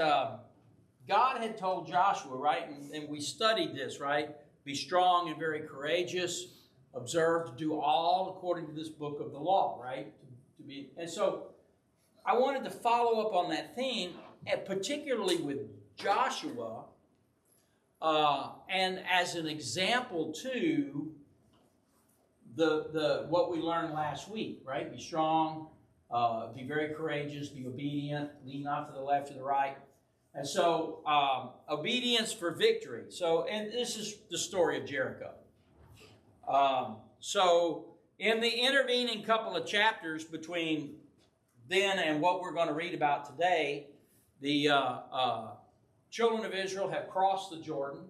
God had told Joshua, right, and we studied this, right? Be strong and very courageous, observe to do all according to this book of the law, right? And so I wanted to follow up on that theme, and particularly with Joshua, and as an example to the what we learned last week, right? Be strong, be very courageous, be obedient, lean not to the left or the right. And so, obedience for victory. So, and this is the story of Jericho. So, in the intervening couple of chapters between then and what we're going to read about today, the children of Israel have crossed the Jordan.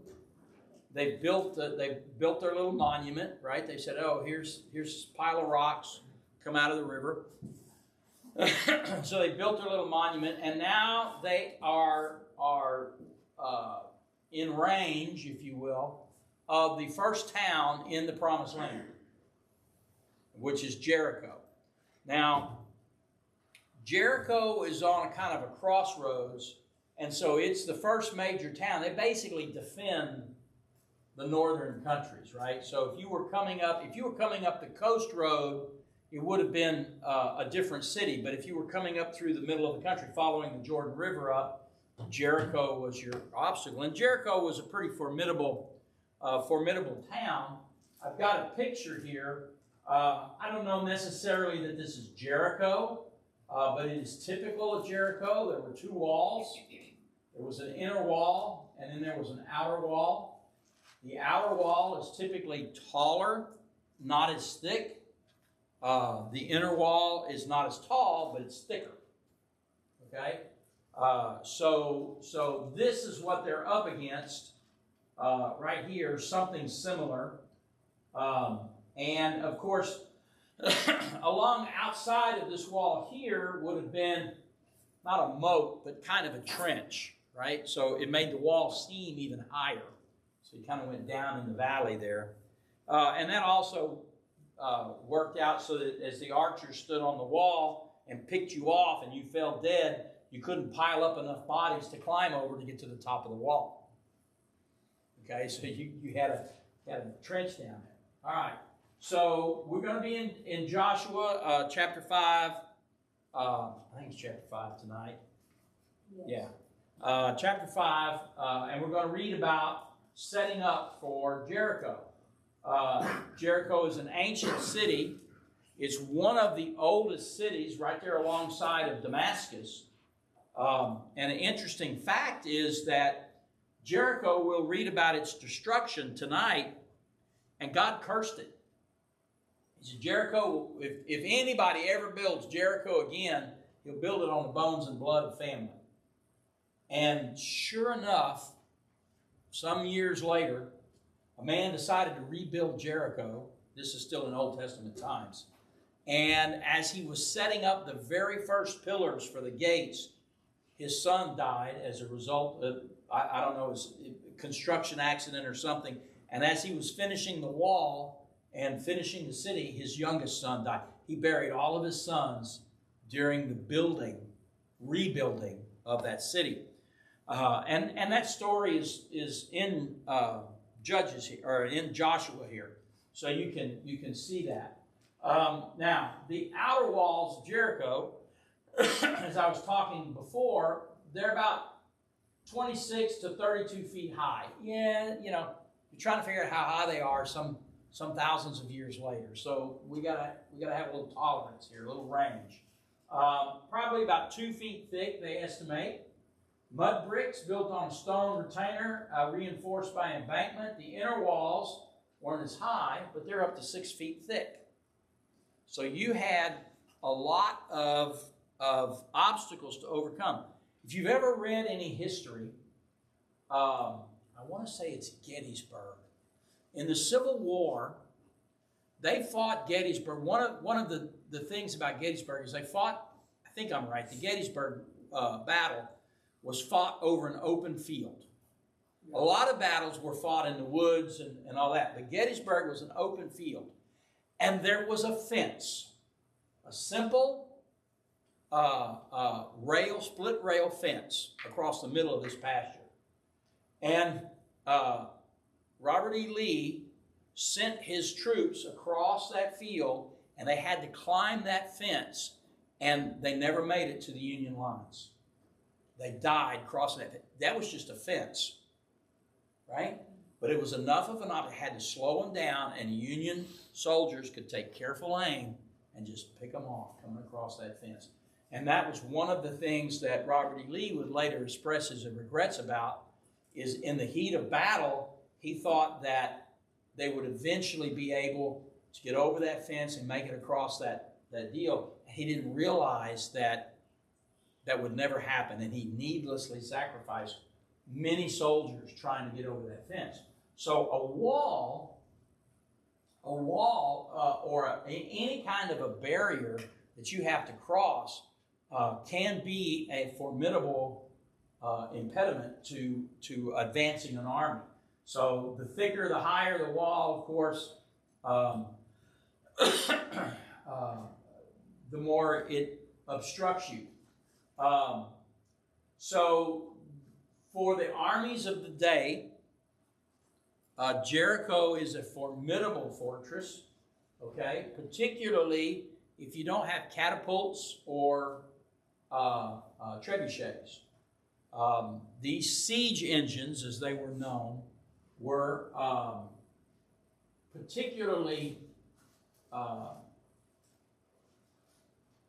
They've built their little monument, right? They said, "Oh, here's a pile of rocks come out of the river." So they built their little monument, and now they are in range, if you will, of the first town in the Promised Land, which is Jericho. Now, Jericho is on a kind of a crossroads, and so it's the first major town. They basically defend the northern countries, right? So if you were coming up the coast road, it would have been a different city. But if you were coming up through the middle of the country, following the Jordan River up, Jericho was your obstacle. And Jericho was a pretty formidable town. I've got a picture here. I don't know necessarily that this is Jericho, but it is typical of Jericho. There were two walls. There was an inner wall, and then there was an outer wall. The outer wall is typically taller, not as thick. The inner wall is not as tall, but it's thicker. Okay? So this is what they're up against right here, something similar. And of course, along outside of this wall here would have been not a moat, but kind of a trench, right? So it made the wall seem even higher. So you kind of went down in the valley there. And that also worked out so that as the archers stood on the wall and picked you off and you fell dead, you couldn't pile up enough bodies to climb over to get to the top of the wall. Okay, so you had a trench down there. All right, so we're going to be in Joshua chapter 5. I think it's chapter 5 tonight. Yes. Yeah. Chapter 5, and we're going to read about setting up for Jericho. Jericho is an ancient city. It's one of the oldest cities right there alongside of Damascus. And an interesting fact is that Jericho, we'll read about its destruction tonight, and God cursed it. He said, Jericho, if anybody ever builds Jericho again, he'll build it on the bones and blood of family. And sure enough, some years later, a man decided to rebuild Jericho. This is still in Old Testament times. And as he was setting up the very first pillars for the gates, his son died as a result of, I don't know, it was a construction accident or something. And as he was finishing the wall and finishing the city, his youngest son died. He buried all of his sons during the rebuilding of that city. And that story is in Judges here, or in Joshua here, so you can see that. Now, the outer walls of Jericho, as I was talking before, they're about 26 to 32 feet high. Yeah, you're trying to figure out how high they are some thousands of years later. So we gotta have a little tolerance here, a little range. Probably about 2 feet thick, they estimate. Mud bricks built on a stone retainer, reinforced by embankment. The inner walls weren't as high, but they're up to 6 feet thick. So you had a lot of obstacles to overcome. If you've ever read any history, I want to say it's Gettysburg. In the Civil War, they fought Gettysburg. One of the things about Gettysburg is they fought, I think I'm right, the Gettysburg battle was fought over an open field. A lot of battles were fought in the woods and all that, but Gettysburg was an open field. And there was a fence, a simple split rail fence across the middle of this pasture. And Robert E. Lee sent his troops across that field, and they had to climb that fence, and they never made it to the Union lines. They died crossing that. That was just a fence, right? But it was enough of an object. It had to slow them down, and Union soldiers could take careful aim and just pick them off coming across that fence. And that was one of the things that Robert E. Lee would later express his regrets about, is in the heat of battle, he thought that they would eventually be able to get over that fence and make it across that deal. He didn't realize that that would never happen, and he needlessly sacrificed many soldiers trying to get over that fence. So a wall, or any kind of a barrier that you have to cross can be a formidable impediment to advancing an army. So the thicker, the higher the wall, of course, the more it obstructs you. So for the armies of the day, Jericho is a formidable fortress, okay? Particularly if you don't have catapults or trebuchets. These siege engines, as they were known, were particularly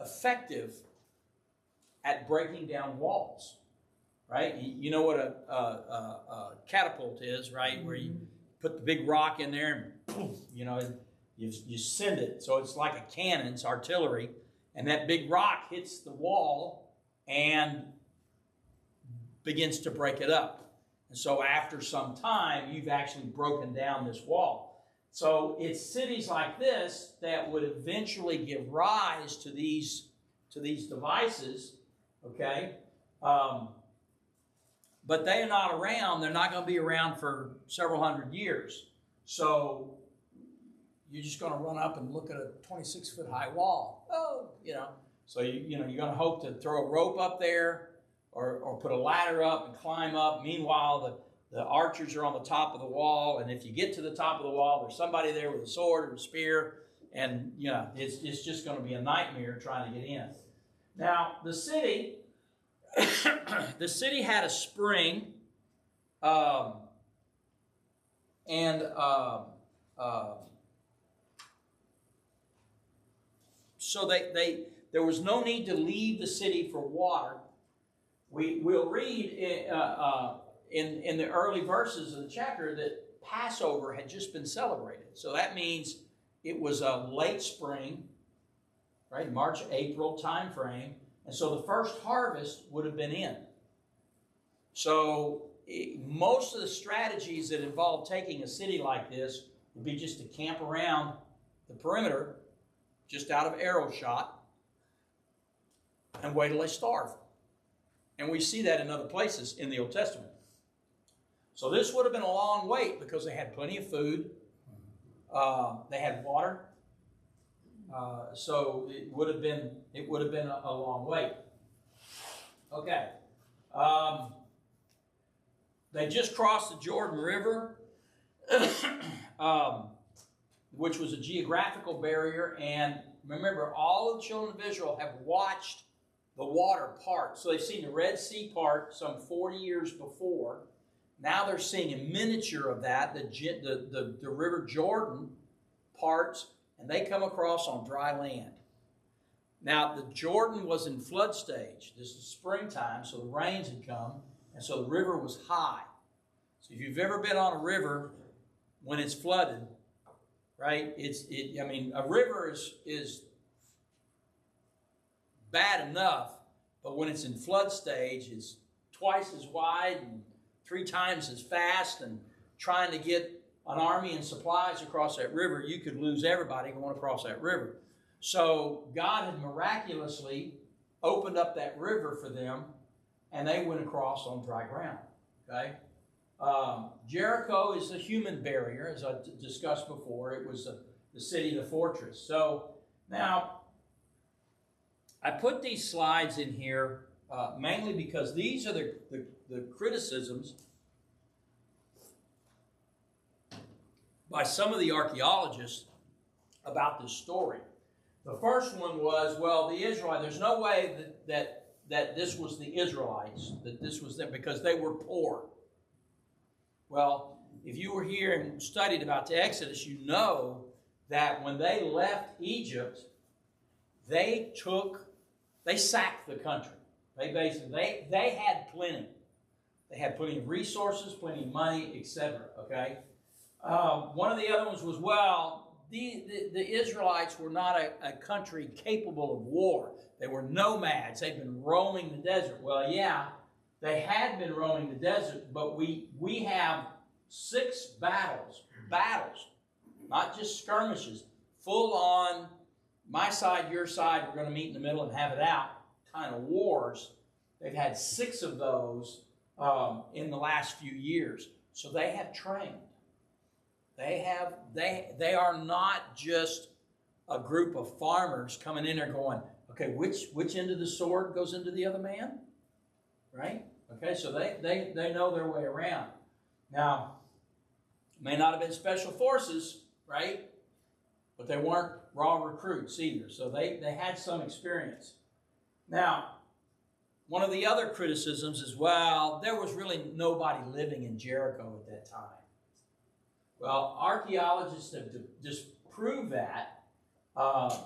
effective at breaking down walls, right? You know what a catapult is, right? Mm-hmm. Where you put the big rock in there and poof, you send it. So it's like a cannon, it's artillery, and that big rock hits the wall and begins to break it up. And so after some time, you've actually broken down this wall. So it's cities like this that would eventually give rise to these devices, okay? But they are not around. They're not going to be around for several hundred years. So you're just going to run up and look at a 26-foot high wall. So you're going to hope to throw a rope up there or put a ladder up and climb up. Meanwhile, the archers are on the top of the wall, and if you get to the top of the wall, there's somebody there with a sword or a spear, and it's just going to be a nightmare trying to get in. Now, the city had a spring, so there was no need to leave the city for water. We'll read in the early verses of the chapter that Passover had just been celebrated. So that means it was a late spring, right? March, April time frame. And so the first harvest would have been in. So most of the strategies that involve taking a city like this would be just to camp around the perimeter, just out of arrow shot, and wait till they starve. And we see that in other places in the Old Testament. So this would have been a long wait because they had plenty of food. They had water. So it would have been a long wait. Okay. They just crossed the Jordan River, which was a geographical barrier. And remember, all of the children of Israel have watched the water part. So they've seen the Red Sea part some 40 years before. Now they're seeing a miniature of that, the River Jordan parts, and they come across on dry land. Now, the Jordan was in flood stage. This is springtime, so the rains had come, and so the river was high. So if you've ever been on a river when it's flooded, right, a river is bad enough, but when it's in flood stage, it's twice as wide and 3 times as fast, and trying to get an army and supplies across that river, you could lose everybody going across that river. So God had miraculously opened up that river for them, and they went across on dry ground. Okay, Jericho is a human barrier, as I discussed before. It was the city, the fortress. So now, I put these slides in here mainly because these are the criticisms by some of the archaeologists about this story. The first one was, well, the Israelites, there's no way that this was the Israelites, that this was them, because they were poor. Well, if you were here and studied about the Exodus, you know that when they left Egypt, they sacked the country. They had plenty. They had plenty of resources, plenty of money, etc. Okay. One of the other ones was, well, the Israelites were not a country capable of war. They were nomads. They'd been roaming the desert. Well, yeah, they had been roaming the desert, but we have 6 battles, not just skirmishes, full on, my side, your side, we're going to meet in the middle and have it out kind of wars. They've had 6 of those in the last few years. So they have trained. They are not just a group of farmers coming in there going, okay, which end of the sword goes into the other man? Right? Okay, so they know their way around. Now, may not have been special forces, right? But they weren't raw recruits either. So they had some experience. Now, one of the other criticisms is, well, there was really nobody living in Jericho at that time. Well, archaeologists have disproved that.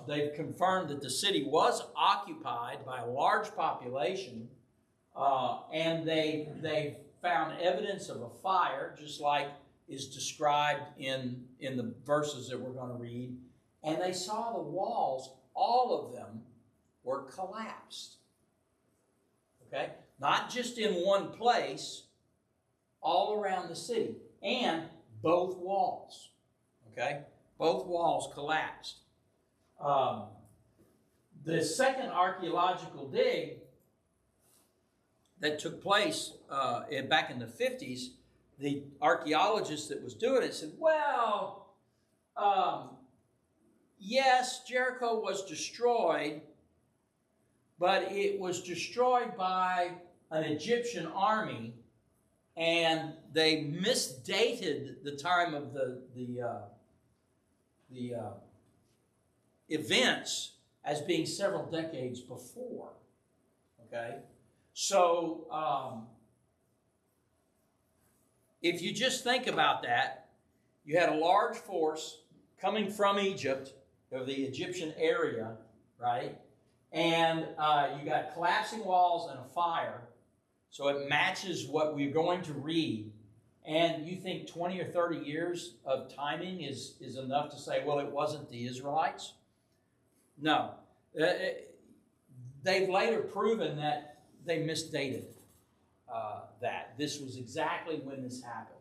They've confirmed that the city was occupied by a large population, and they found evidence of a fire, just like is described in the verses that we're going to read. And they saw the walls, all of them were collapsed. Okay? Not just in one place, all around the city. And both walls. Okay? Both walls collapsed. The second archaeological dig that took place back in the 50s, the archaeologist that was doing it said, well, yes, Jericho was destroyed, but it was destroyed by an Egyptian army, and they misdated the time of the events as being several decades before. Okay? So, if you just think about that, you had a large force coming from Egypt, or the Egyptian area, right? And you got collapsing walls and a fire. So it matches what we're going to read. And you think 20 or 30 years of timing is enough to say, well, it wasn't the Israelites? No. They've later proven that they misdated that. This was exactly when this happened.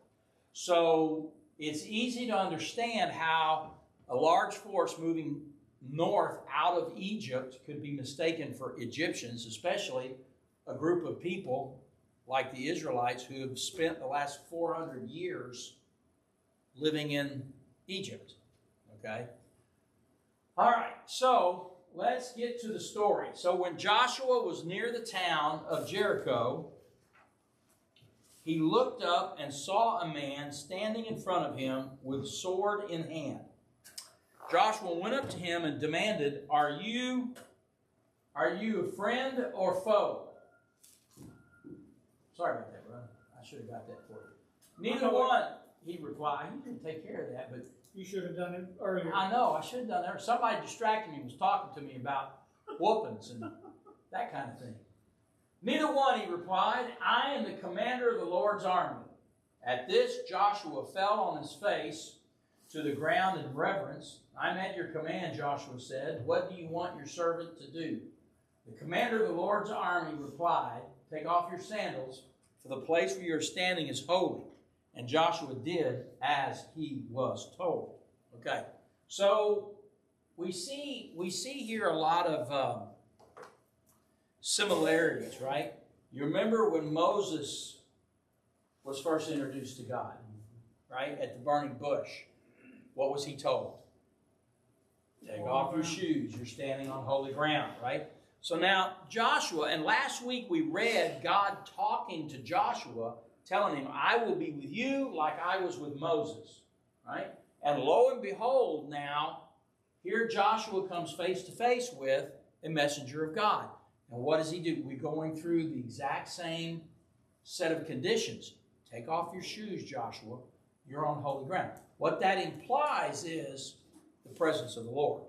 So it's easy to understand how a large force moving north out of Egypt could be mistaken for Egyptians, especially a group of people like the Israelites who have spent the last 400 years living in Egypt. Okay? All right, so let's get to the story. So when Joshua was near the town of Jericho, he looked up and saw a man standing in front of him with sword in hand. Joshua went up to him and demanded, Are you a friend or foe? Sorry about that, brother. I should have got that for you. Neither one, he replied. You didn't take care of that, but you should have done it earlier. I know, I should have done that. Somebody distracted me and was talking to me about whoopings and that kind of thing. Neither one, he replied. I am the commander of the Lord's army. At this, Joshua fell on his face to the ground in reverence. I'm at your command, Joshua said. What do you want your servant to do? The commander of the Lord's army replied, Take off your sandals, for the place where you're standing is holy. And Joshua did as he was told. Okay, so we see here a lot of similarities, right? You remember when Moses was first introduced to God, right? At the burning bush. What was he told? Take off your shoes. You're standing on holy ground, right? So now Joshua, and last week we read God talking to Joshua, telling him, I will be with you like I was with Moses, right? And lo and behold, now, here Joshua comes face to face with a messenger of God. And what does he do? We're going through the exact same set of conditions. Take off your shoes, Joshua. You're on holy ground. What that implies is the presence of the Lord.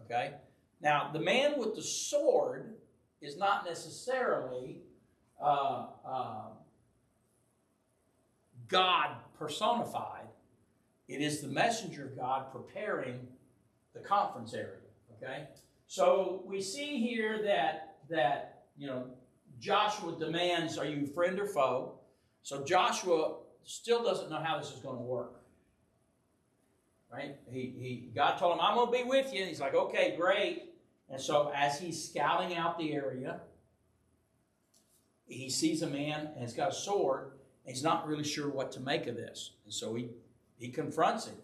Okay? Now, the man with the sword is not necessarily God personified. It is the messenger of God preparing the conference area. Okay? So we see here that Joshua demands, are you friend or foe? So Joshua still doesn't know how this is going to work. Right? God told him, I'm going to be with you. And he's like, okay, great. And so as he's scouting out the area, he sees a man and he's got a sword. And he's not really sure what to make of this. And so he confronts him.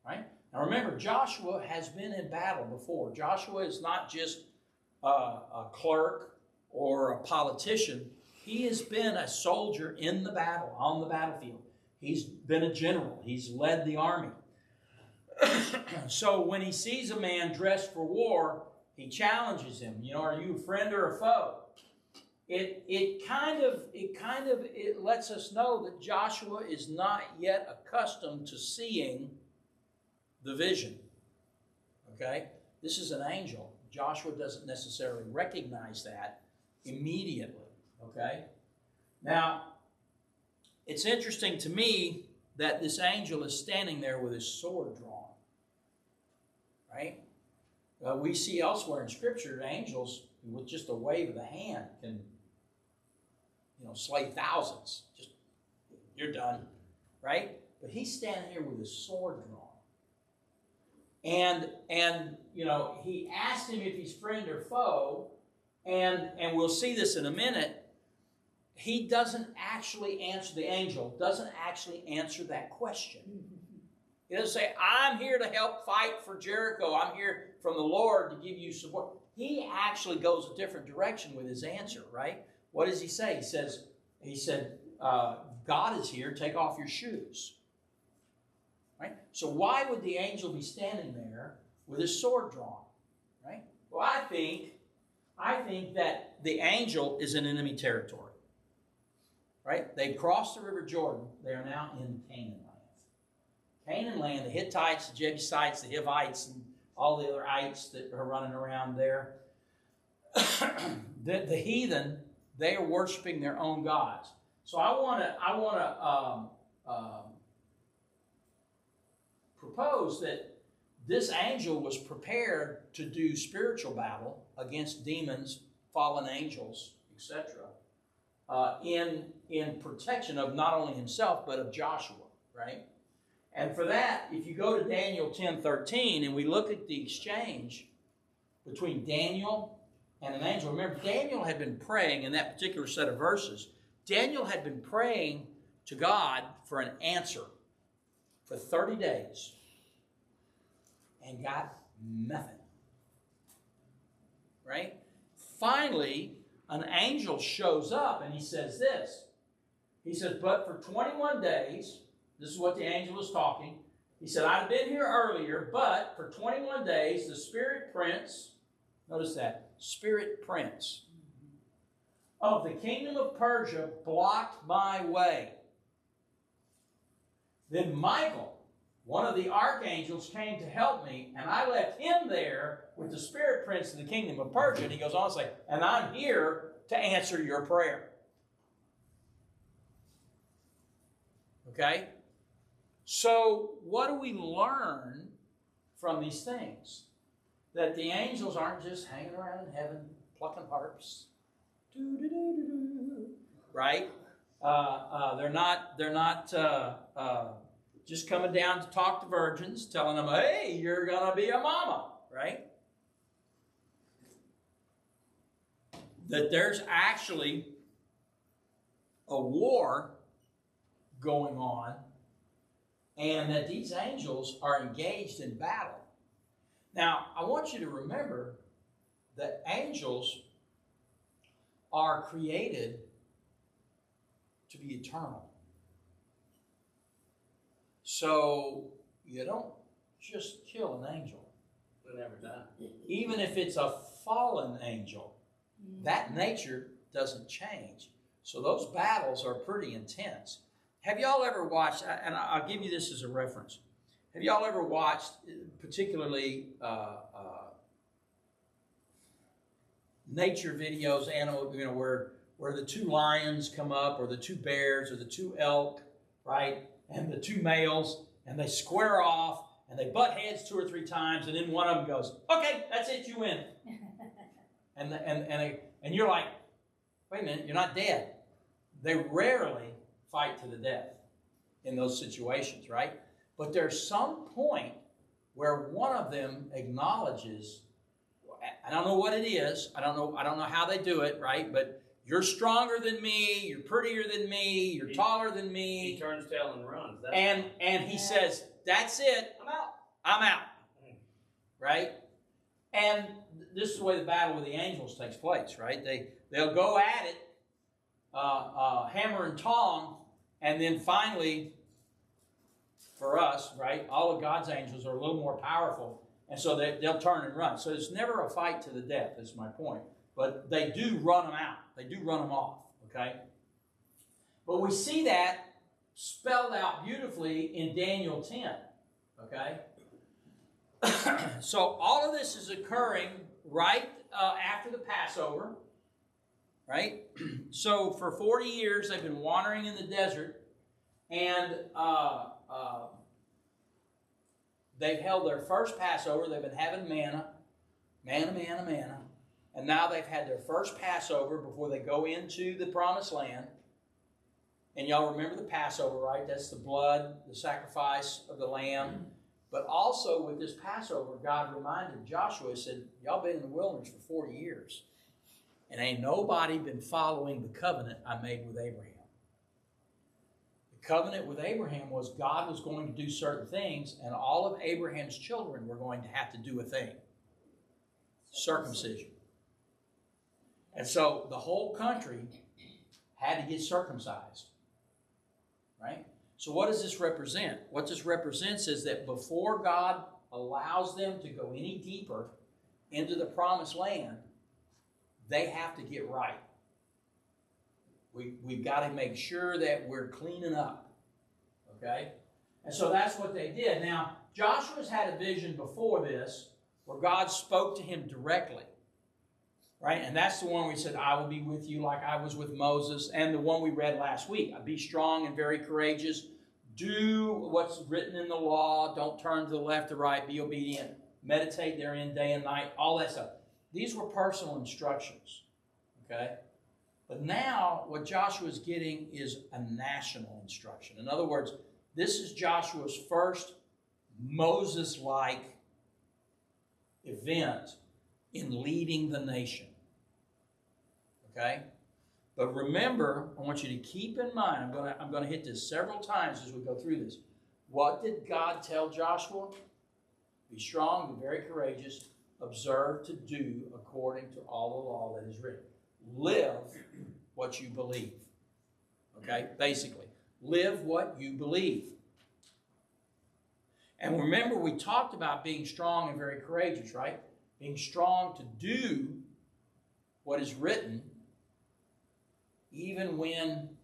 Right? Now remember, Joshua has been in battle before. Joshua is not just a clerk or a politician. He has been a soldier in the battle, on the battlefield. He's been a general. He's led the army. So when he sees a man dressed for war, he challenges him. Are you a friend or a foe? It kind of lets us know that Joshua is not yet accustomed to seeing the vision. Okay? This is an angel. Joshua doesn't necessarily recognize that immediately. Okay? Now, it's interesting to me that this angel is standing there with his sword drawn. Right? We see elsewhere in Scripture, angels, with just a wave of the hand, can slay thousands. Just, you're done. Right? But he's standing here with his sword drawn. And he asked him if he's friend or foe, and we'll see this in a minute. He doesn't actually answer, the angel doesn't actually answer that question. He doesn't say, I'm here to help fight for Jericho. I'm here from the Lord to give you support. He actually goes a different direction with his answer, right? What does he say? He said, God is here, take off your shoes. Right? So why would the angel be standing there with his sword drawn? Right? Well, I think that the angel is in enemy territory. Right? They crossed the river Jordan. They are now in Canaan land. Canaan land, the Hittites, the Jebusites, the Hivites, and all the other ites that are running around there. the heathen, they are worshiping their own gods. So I want to propose that this angel was prepared to do spiritual battle against demons, fallen angels, etc., in protection of not only himself but of Joshua, right? And for that, if you go to Daniel 10:13 and we look at the exchange between Daniel and an angel, remember Daniel had been praying in that particular set of verses. Daniel had been praying to God for an answer for 30 days and got nothing. Right? Finally, an angel shows up and he says this. He says, but for 21 days, this is what the angel is talking. He said, I've been here earlier, but for 21 days, the spirit prince, notice that, spirit prince of the kingdom of Persia blocked my way. Then Michael, one of the archangels, came to help me, and I left him there with the spirit prince of the kingdom of Persia. And he goes on to say, and I'm here to answer your prayer. Okay? So what do we learn from these things? That the angels aren't just hanging around in heaven plucking harps. Right? They're not just coming down to talk to virgins, telling them, hey, you're going to be a mama, right? That there's actually a war going on, and that these angels are engaged in battle. Now, I want you to remember the angels are created to be eternal. So you don't just kill an angel. They'll never die. Even if it's a fallen angel, that nature doesn't change. So those battles are pretty intense. Have y'all ever watched, and I'll give you this as a reference, have y'all ever watched particularly nature videos, animal, where the two lions come up, or the two bears, or the two elk, right, and the two males, and they square off, and they butt heads 2 or 3 times, and then one of them goes, "Okay, that's it, you win." and you're like, "Wait a minute, you're not dead." They rarely fight to the death in those situations, right? But there's some point where one of them acknowledges, I don't know what it is, I don't know how they do it, right? But you're stronger than me, you're prettier than me, you're taller than me. He turns tail and runs. And he says, "That's it, I'm out." Right? And this is the way the battle with the angels takes place, right? They'll go at it, hammer and tong, and then finally, for us, right, all of God's angels are a little more powerful, and so they'll turn and run. So it's never a fight to the death, is my point. But they do run them out. They do run them off, okay? But we see that spelled out beautifully in Daniel 10, okay? So all of this is occurring right after the Passover, right? So for 40 years they've been wandering in the desert, and they've held their first Passover. They've been having manna, and now they've had their first Passover before they go into the Promised Land. And y'all remember the Passover, right? That's the blood, the sacrifice of the lamb. But also with this Passover, God reminded Joshua, he said, y'all been in the wilderness for 40 years. And ain't nobody been following the covenant I made with Abraham. The covenant with Abraham was God was going to do certain things, and all of Abraham's children were going to have to do a thing. Circumcision. And so the whole country had to get circumcised. Right? So what does this represent? What this represents is that before God allows them to go any deeper into the Promised Land, they have to get right. We've got to make sure that we're cleaning up. Okay? And so that's what they did. Now, Joshua's had a vision before this where God spoke to him directly. Right? And that's the one where he said, "I will be with you like I was with Moses." And the one we read last week, "Be strong and very courageous. Do what's written in the law. Don't turn to the left or right. Be obedient. Meditate therein day and night." All that stuff. These were personal instructions. Okay? But now what Joshua's getting is a national instruction. In other words, this is Joshua's first Moses-like event in leading the nation. Okay? But remember, I want you to keep in mind, I'm going to hit this several times as we go through this. What did God tell Joshua? Be strong, be very courageous, observe to do according to all the law that is written. Live what you believe. Okay? Basically, live what you believe. And remember, we talked about being strong and very courageous, right? Being strong to do what is written, even when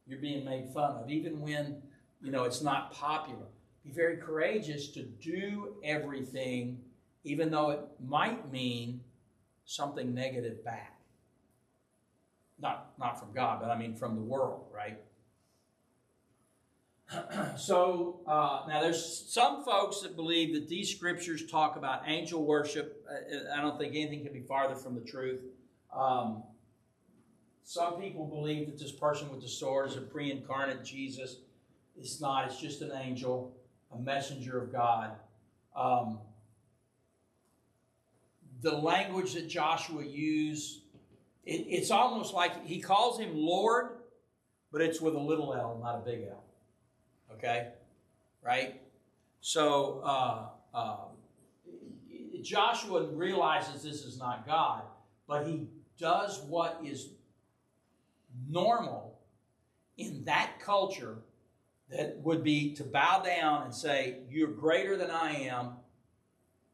you're being made fun of, even when, it's not popular. Be very courageous to do everything, even though it might mean something negative back. Not from God, but I mean from the world, right? So, now there's some folks that believe that these scriptures talk about angel worship. I don't think anything can be farther from the truth. Some people believe that this person with the sword is a pre-incarnate Jesus. It's not. It's just an angel, a messenger of God. The language that Joshua used, it's almost like he calls him Lord, but it's with a little L, not a big L. Okay? Right? So, Joshua realizes this is not God, but he does what is normal in that culture, that would be to bow down and say, you're greater than I am,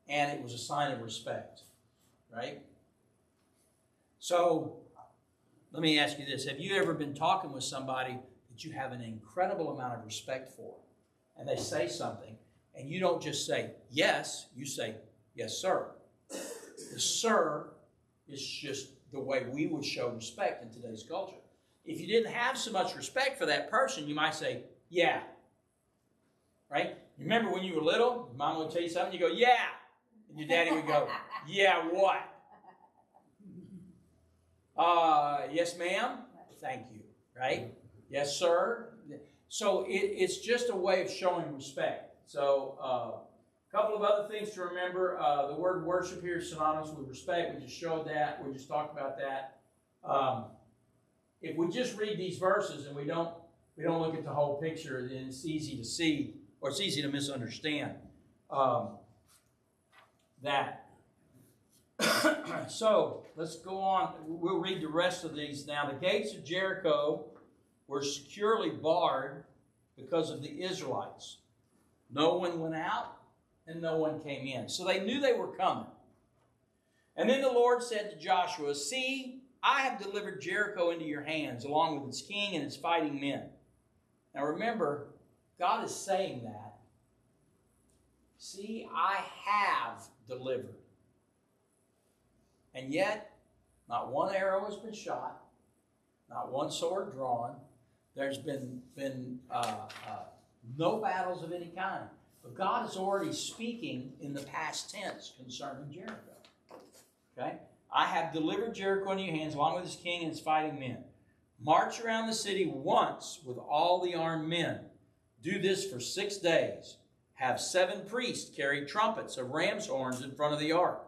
and it was a sign of respect, right? So, let me ask you this. Have you ever been talking with somebody that you have an incredible amount of respect for, and they say something, and you don't just say, yes, you say, yes, sir. The sir is just the way we would show respect in today's culture. If you didn't have so much respect for that person, you might say, yeah. Right? You remember when you were little, your mom would tell you something, you go, yeah. And your daddy would go, yeah, what? Yes, ma'am. Thank you. Right? Yes, sir. So it's just a way of showing respect. So a couple of other things to remember. The word worship here is synonymous with respect. We just showed that. We just talked about that. If we just read these verses and we don't look at the whole picture, then it's easy to see, or it's easy to misunderstand that. So let's go on. We'll read the rest of these now. The gates of Jericho were securely barred because of the Israelites. No one went out and no one came in. So they knew they were coming. And then the Lord said to Joshua, see, I have delivered Jericho into your hands, along with its king and its fighting men. Now remember, God is saying that. See, I have delivered. And yet, not one arrow has been shot, not one sword drawn. There's been no battles of any kind. But God is already speaking in the past tense concerning Jericho. Okay? I have delivered Jericho into your hands, along with its king and its fighting men. March around the city once with all the armed men. Do this for 6 days. Have 7 priests carry trumpets of ram's horns in front of the ark.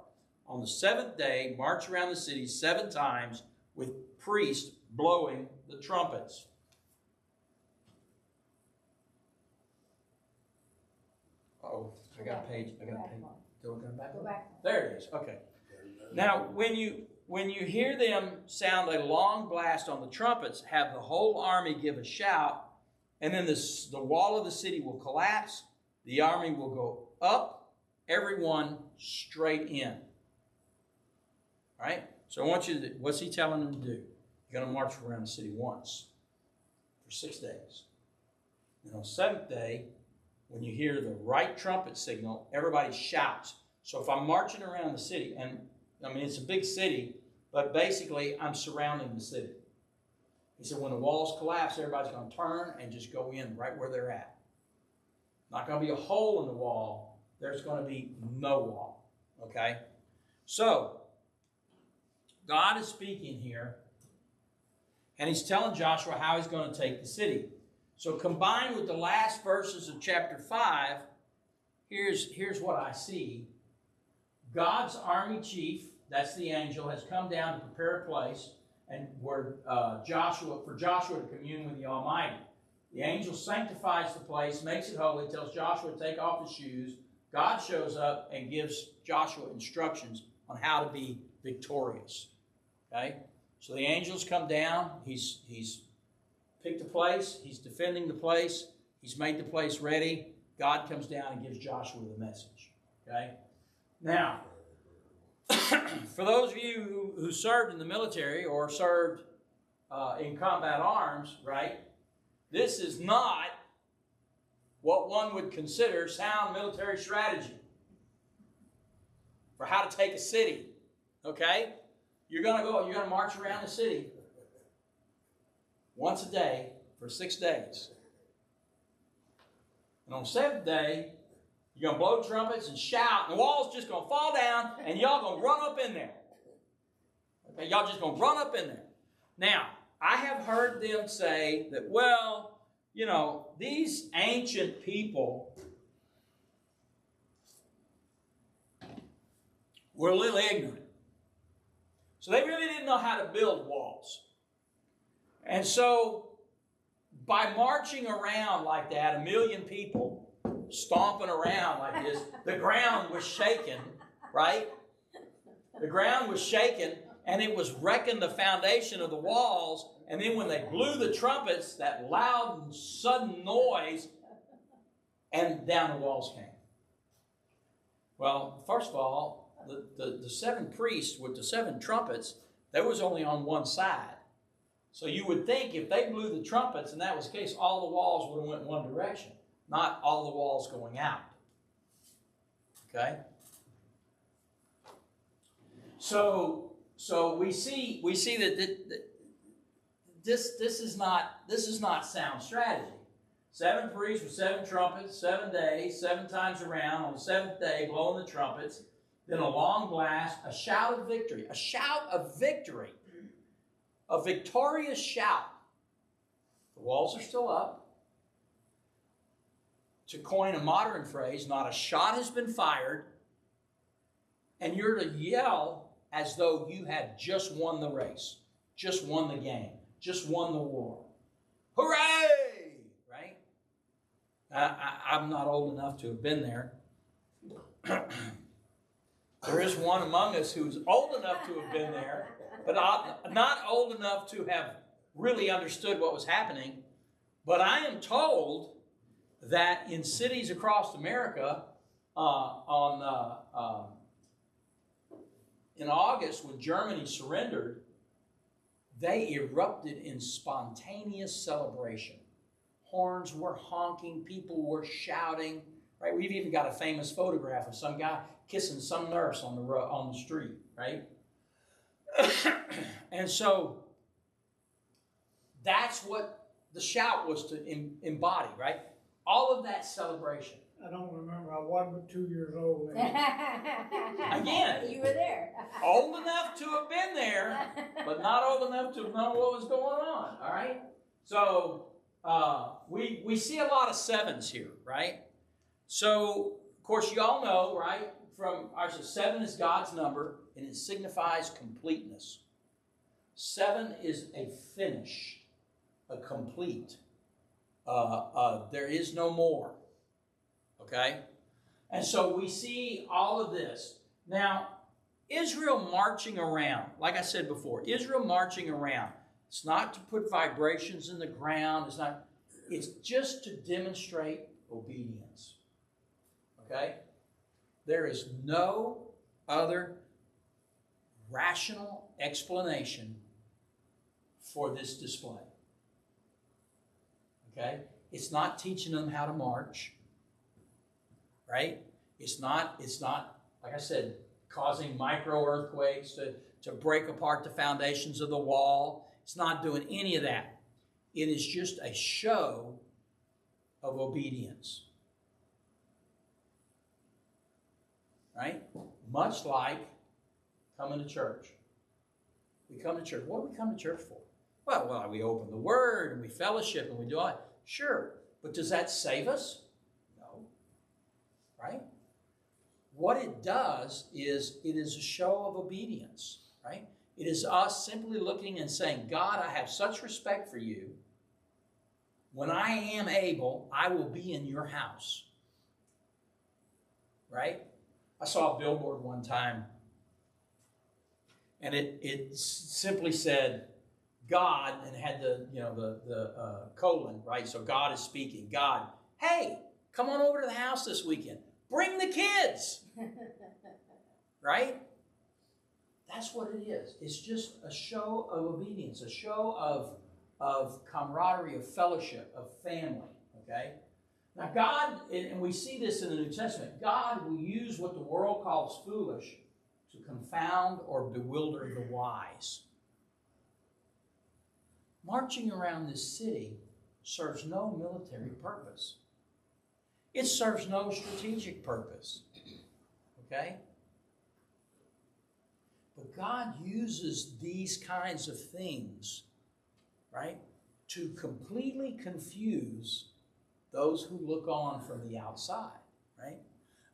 On the 7th day, march around the city 7 times with priests blowing the trumpets. Oh, I got a page. Do I go back? Go back. There it is. Okay. Now, when you hear them sound a long blast on the trumpets, have the whole army give a shout, and then the wall of the city will collapse. The army will go up, everyone straight in. All right? So I want you to, what's he telling them to do? You're going to march around the city once for 6 days. And on the 7th day, when you hear the right trumpet signal, everybody shouts. So if I'm marching around the city, and I mean, it's a big city, but basically I'm surrounding the city. He said when the walls collapse, everybody's going to turn and just go in right where they're at. Not going to be a hole in the wall. There's going to be no wall. Okay? So, God is speaking here, and he's telling Joshua how he's going to take the city. So combined with the last verses of chapter 5, here's what I see. God's army chief, that's the angel, has come down to prepare a place and for Joshua to commune with the Almighty. The angel sanctifies the place, makes it holy, tells Joshua to take off his shoes. God shows up and gives Joshua instructions on how to be victorious. Okay? So the angels come down. He's picked a place. He's defending the place. He's made the place ready. God comes down and gives Joshua the message. Okay? Now, for those of you who served in the military or served in combat arms, right, this is not what one would consider sound military strategy for how to take a city. Okay? You're going to march around the city once a day for 6 days. And on the 7th day, you're going to blow trumpets and shout, and the wall's just going to fall down, and y'all going to run up in there. Okay, y'all just going to run up in there. Now, I have heard them say that, well, you know, these ancient people were a little ignorant. So they really didn't know how to build walls. And so, by marching around like that, 1 million people stomping around like this, the ground was shaken, right? The ground was shaking, and it was wrecking the foundation of the walls. And then when they blew the trumpets, that loud and sudden noise, and down the walls came. Well, first of all, the seven priests with the seven trumpets, they was only on one side. So you would think if they blew the trumpets and that was the case, all the walls would have went in one direction, not all the walls going out. Okay? So we see that this is not sound strategy. 7 priests with 7 trumpets, 7 days, 7 times around on the 7th day, blowing the trumpets. Then a long blast, a shout of victory, a victorious shout. The walls are still up. To coin a modern phrase, not a shot has been fired, and you're to yell as though you had just won the race, just won the game, just won the war. Hooray! Right? I'm not old enough to have been there. There is one among us who's old enough to have been there, but not old enough to have really understood what was happening. But I am told that in cities across America, in August, when Germany surrendered, they erupted in spontaneous celebration. Horns were honking, people were shouting. Right? We've even got a famous photograph of some guy kissing some nurse on the street, right? And so that's what the shout was to embody, right? All of that celebration. I don't remember. I wasn't 2 years old then. Again, you were there. Old enough to have been there, but not old enough to know what was going on. All right. So we see a lot of 7s here, right? So of course you all know, right? From our 7 is God's number, and it signifies completeness. 7 is a finish, a complete. There is no more. Okay? And so we see all of this. Now, Israel marching around, like I said before, Israel marching around. It's not to put vibrations in the ground. It's just to demonstrate obedience. Okay? There is no other rational explanation for this display. Okay? It's not teaching them how to march. Right? It's not, like I said, causing micro earthquakes to break apart the foundations of the wall. It's not doing any of that. It is just a show of obedience. Right? Much like coming to church. We come to church. What do we come to church for? Well, we open the Word and we fellowship and we do all that. Sure. But does that save us? No. Right? What it does is it is a show of obedience. Right? It is us simply looking and saying, God, I have such respect for you. When I am able, I will be in your house. Right? I saw a billboard one time, and it simply said, God, and had the colon, right? So God is speaking. God, hey, come on over to the house this weekend. Bring the kids. Right? That's what it is. It's just a show of obedience, a show of camaraderie, of fellowship, of family. Okay? Now God, and we see this in the New Testament, God will use what the world calls foolish to confound or bewilder the wise. Marching around this city serves no military purpose. It serves no strategic purpose. Okay? But God uses these kinds of things, right, to completely confuse those who look on from the outside, right?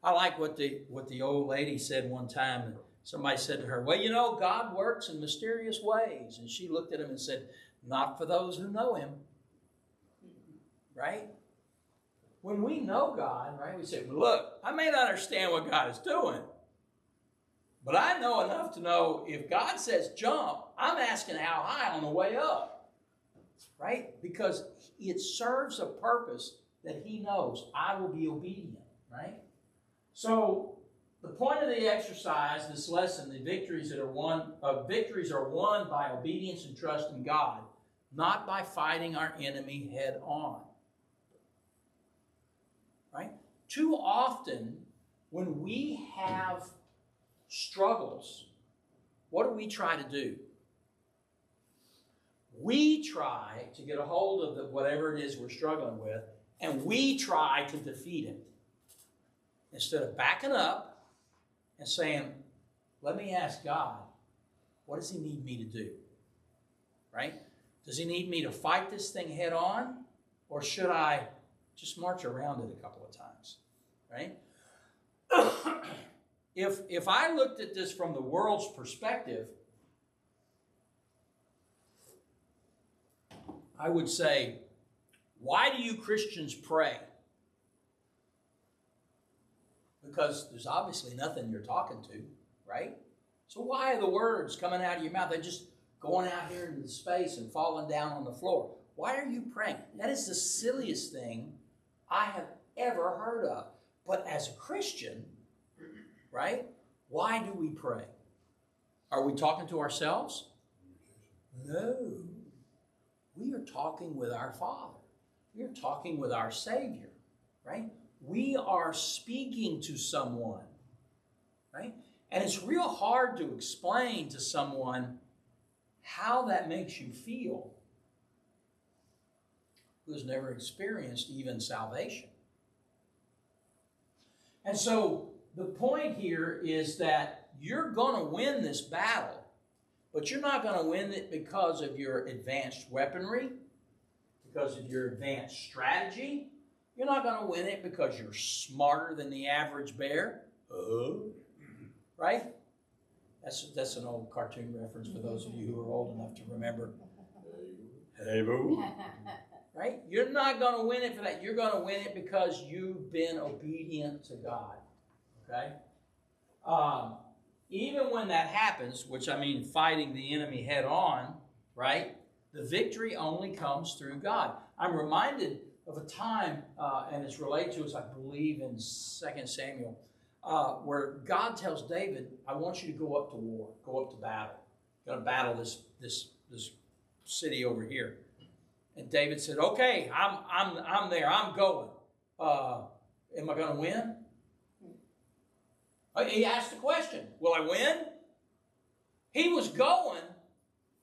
I like what the old lady said one time. Somebody said to her, well, you know, God works in mysterious ways. And she looked at him and said, not for those who know him, right? When we know God, right, we say, well, look, I may not understand what God is doing, But I know enough to know if God says jump, I'm asking how high on the way up. Right? Because it serves a purpose that he knows. I will be obedient. Right? So the point of the exercise, this lesson, the victories are won by obedience and trust in God, not by fighting our enemy head on. Right? Too often, when we have struggles, what do we try to do? We try to get a hold of whatever it is we're struggling with, and we try to defeat it. Instead of backing up and saying, let me ask God, what does he need me to do? Right? Does he need me to fight this thing head on? Or should I just march around it a couple of times? Right? If I looked at this from the world's perspective, I would say, why do you Christians pray? Because there's obviously nothing you're talking to, right? So why are the words coming out of your mouth? They're just going out here into space and falling down on the floor. Why are you praying? That is the silliest thing I have ever heard of. But as a Christian, right, why do we pray? Are we talking to ourselves? No. We are talking with our Father. We are talking with our Savior, right? We are speaking to someone, right? And it's real hard to explain to someone how that makes you feel who has never experienced even salvation. And so the point here is that you're going to win this battle, but you're not going to win it because of your advanced weaponry, because of your advanced strategy. You're not going to win it because you're smarter than the average bear. Right? That's an old cartoon reference for those of you who are old enough to remember. Hey, boo. Right? You're not going to win it for that. You're going to win it because you've been obedient to God. Okay? Even when that happens, which I mean fighting the enemy head on, right? The victory only comes through God. I'm reminded of a time, and it's related to us, I believe, in 2 Samuel, where God tells David, I want you to go up to war, go up to battle. You're going to battle this city over here. And David said, okay, I'm there, I'm going. Am I going to win? He asked the question, will I win? He was going.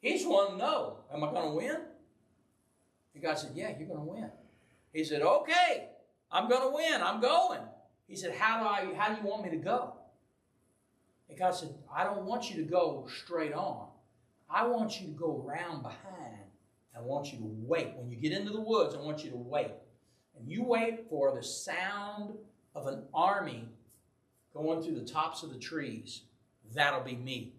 He just wanted to know, am I going to win? And God said, yeah, you're going to win. He said, okay, I'm going to win. I'm going. He said, how do you want me to go? And God said, I don't want you to go straight on. I want you to go around behind. I want you to wait. When you get into the woods, I want you to wait. And you wait for the sound of an army going through the tops of the trees. That'll be me.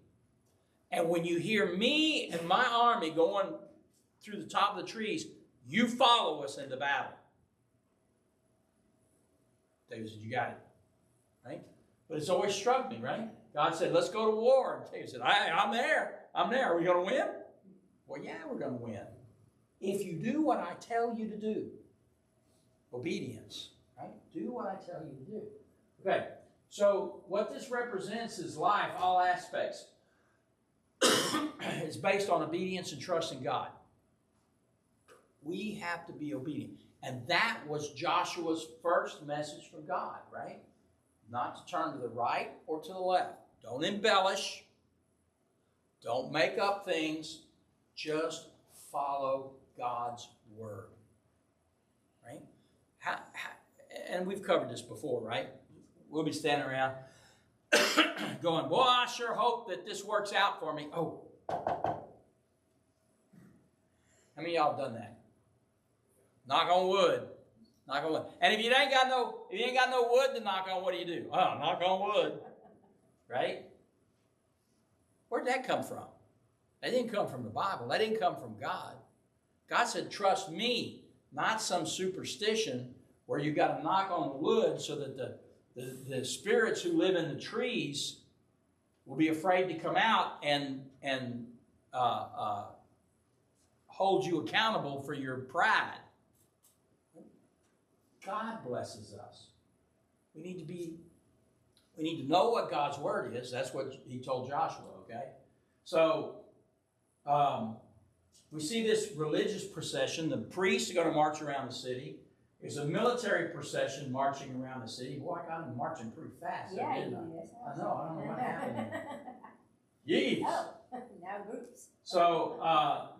And when you hear me and my army going through the top of the trees, you follow us into battle. David said, you got it. Right? But it's always struck me, right? God said, let's go to war. And David said, I'm there. I'm there. Are we going to win? Well, yeah, we're going to win. If you do what I tell you to do. Obedience. Right? Do what I tell you to do. Okay. So what this represents is life, all aspects. It's based on obedience and trust in God. We have to be obedient. And that was Joshua's first message from God, right? Not to turn to the right or to the left. Don't embellish. Don't make up things. Just follow God's word. Right? And we've covered this before, right? We'll be standing around going, boy, I sure hope that this works out for me. Oh. How many of y'all have done that? Knock on wood. Knock on wood. And if you ain't got no wood to knock on, what do you do? Oh, knock on wood. Right? Where'd that come from? That didn't come from the Bible. That didn't come from God. God said, trust me, not some superstition where you got to knock on the wood so that the spirits who live in the trees will be afraid to come out and hold you accountable for your pride. God blesses us. We need to know what God's word is. That's what he told Joshua, okay? So, we see this religious procession. The priests are going to march around the city. There's a military procession marching around the city. Boy, I got them marching pretty fast. Yeah, didn't I? yes. I know. I don't know what happened. Yeesh. Oh, now groups. So,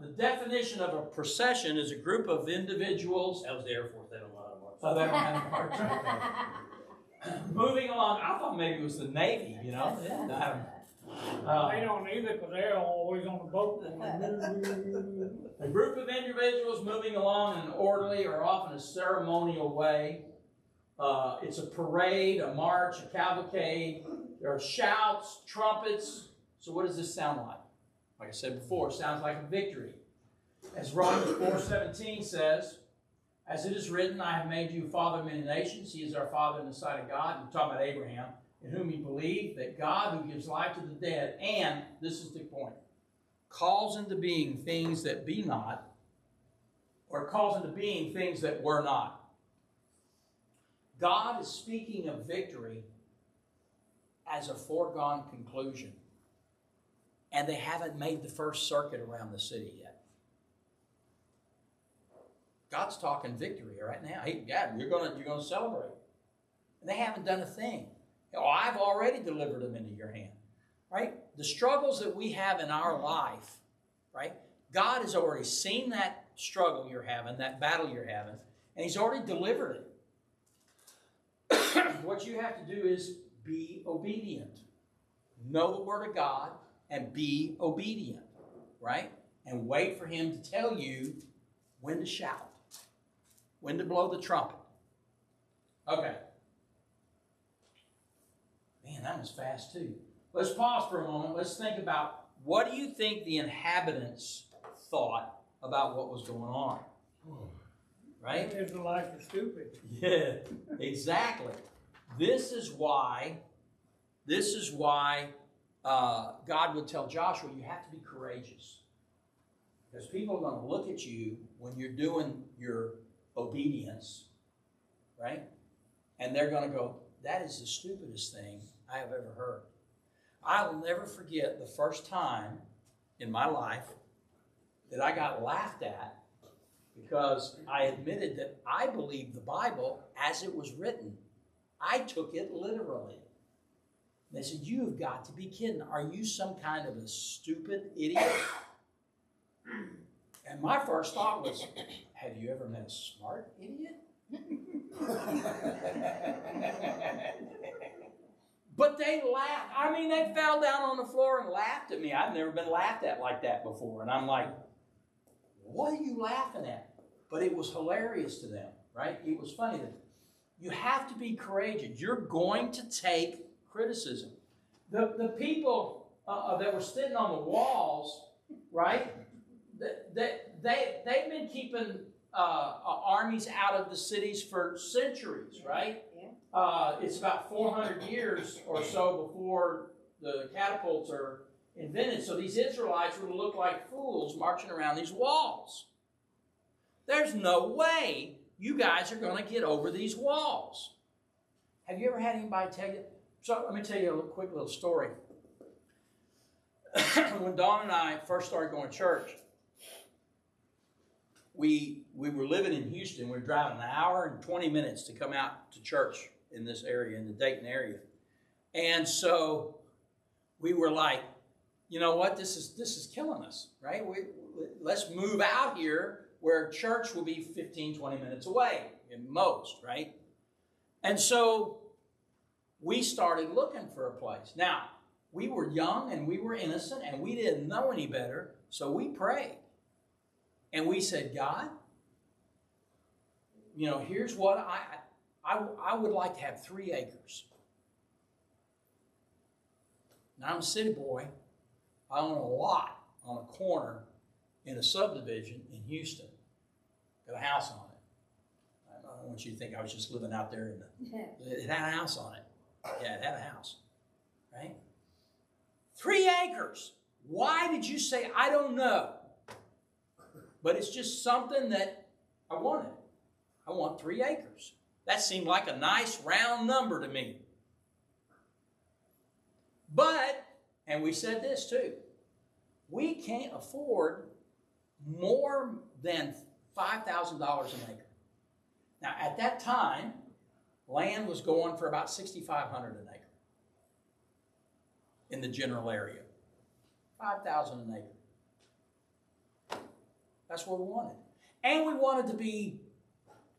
the definition of a procession is a group of individuals. That was the Air Force. They don't know how to march. So they don't have a march. Moving along, I thought maybe it was the Navy, you know. They don't either because they're always on the boat. A group of individuals moving along in an orderly or often a ceremonial way. It's a parade, a march, a cavalcade. There are shouts, trumpets. So what does this sound like? Like I said before, it sounds like a victory. As Romans 4:17 says, as it is written, I have made you a father of many nations. He is our father in the sight of God. We're talking about Abraham, in whom he believed that God who gives life to the dead, and, this is the point, calls into being things that be not, or calls into being things that were not. God is speaking of victory as a foregone conclusion. And they haven't made the first circuit around the city yet. God's talking victory right now. Hey, God, you're gonna celebrate. And they haven't done a thing. Oh, I've already delivered them into your hand. Right? The struggles that we have in our life, right? God has already seen that struggle you're having, that battle you're having, and he's already delivered it. What you have to do is be obedient. Know the word of God and be obedient, right? And wait for him to tell you when to shout, when to blow the trumpet. Okay. Man, that was fast too. Let's pause for a moment. Let's think about, what do you think the inhabitants thought about what was going on? Right? The Israelites are stupid. Yeah, exactly. This is why God would tell Joshua, you have to be courageous. Because people are going to look at you when you're doing your obedience, right? And they're going to go, that is the stupidest thing I have ever heard. I will never forget the first time in my life that I got laughed at because I admitted that I believed the Bible as it was written. I took it literally. They said, you have got to be kidding. Are you some kind of a stupid idiot? And my first thought was, have you ever met a smart idiot? But they laughed. I mean, they fell down on the floor and laughed at me. I've never been laughed at like that before. And I'm like, what are you laughing at? But it was hilarious to them, right? It was funny. You have to be courageous. You're going to take criticism. The people that were sitting on the walls, right? They've been keeping armies out of the cities for centuries, right? Yeah. It's about 400 years or so before the catapults are invented. So these Israelites would look like fools marching around these walls. There's no way you guys are going to get over these walls. Have you ever had anybody tell you? So let me tell you a quick little story. When Dawn and I first started going to church, we were living in Houston. We were driving an hour and 20 minutes to come out to church in this area, in the Dayton area. And so we were like, you know what? This is killing us, right? Let's move out here where church will be 15, 20 minutes away at most, right? And so we started looking for a place. Now, we were young and we were innocent and we didn't know any better, so we prayed. And we said, God, you know, here's what I would like to have 3 acres. Now, I'm a city boy. I own a lot on a corner in a subdivision in Houston. Got a house on it. I don't want you to think I was just living out there. It had a house on it. Yeah, it had a house. Right? 3 acres. Why did you say, I don't know? But it's just something that I wanted. I want 3 acres. That seemed like a nice round number to me. But, and we said this too, we can't afford more than $5,000 an acre. Now, at that time, land was going for about $6,500 an acre in the general area. $5,000 an acre. That's what we wanted. And we wanted to be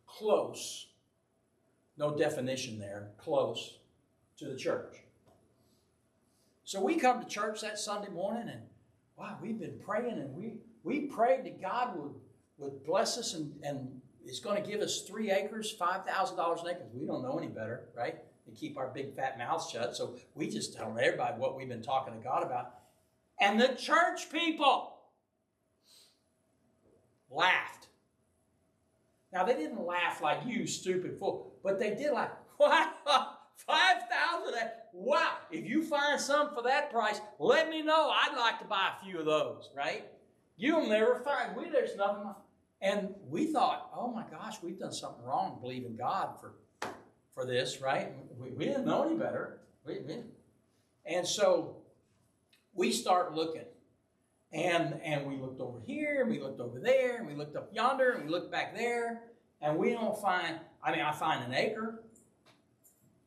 close, no definition there, close to the church. So we come to church that Sunday morning and, wow, we've been praying and we prayed that God would bless us and is going to give us 3 acres, $5,000 an acre. We don't know any better, right? And keep our big fat mouths shut. So we just tell everybody what we've been talking to God about. And the church people laughed. Now, they didn't laugh like you, stupid fool, but they did like, what? 5,000? Wow. If you find some for that price, let me know. I'd like to buy a few of those, right? You'll never find. There's nothing. And we thought, oh my gosh, we've done something wrong believing God for this, right? We didn't know any better. We didn't. And so we start looking. And we looked over here, and we looked over there, and we looked up yonder, and we looked back there, and we don't find, I find an acre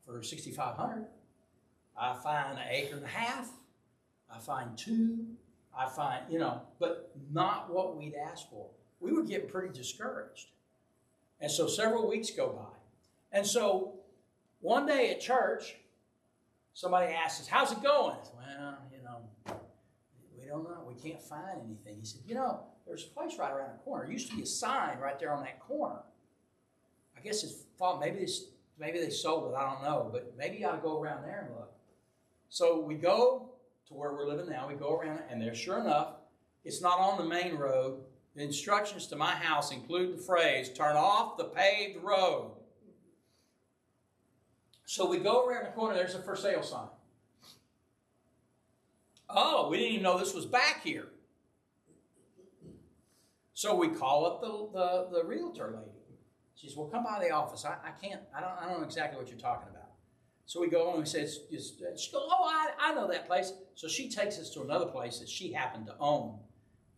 for $6,500. I find an acre and a half. I find 2. I find, but not what we'd asked for. We were getting pretty discouraged. And so several weeks go by. And so one day at church, somebody asked us, how's it going? I said, well, we don't know. We can't find anything. He said, there's a place right around the corner. There used to be a sign right there on that corner. I guess it's maybe they sold it. I don't know. But maybe you ought to go around there and look. So we go to where we're living now. We go around, and there, sure enough, it's not on the main road. The instructions to my house include the phrase, turn off the paved road. So we go around the corner. There's a for sale sign. Oh, we didn't even know this was back here. So we call up the realtor lady. She says, well, come by the office. I don't know exactly what you're talking about. So we go and we say, she goes, oh, I know that place. So she takes us to another place that she happened to own.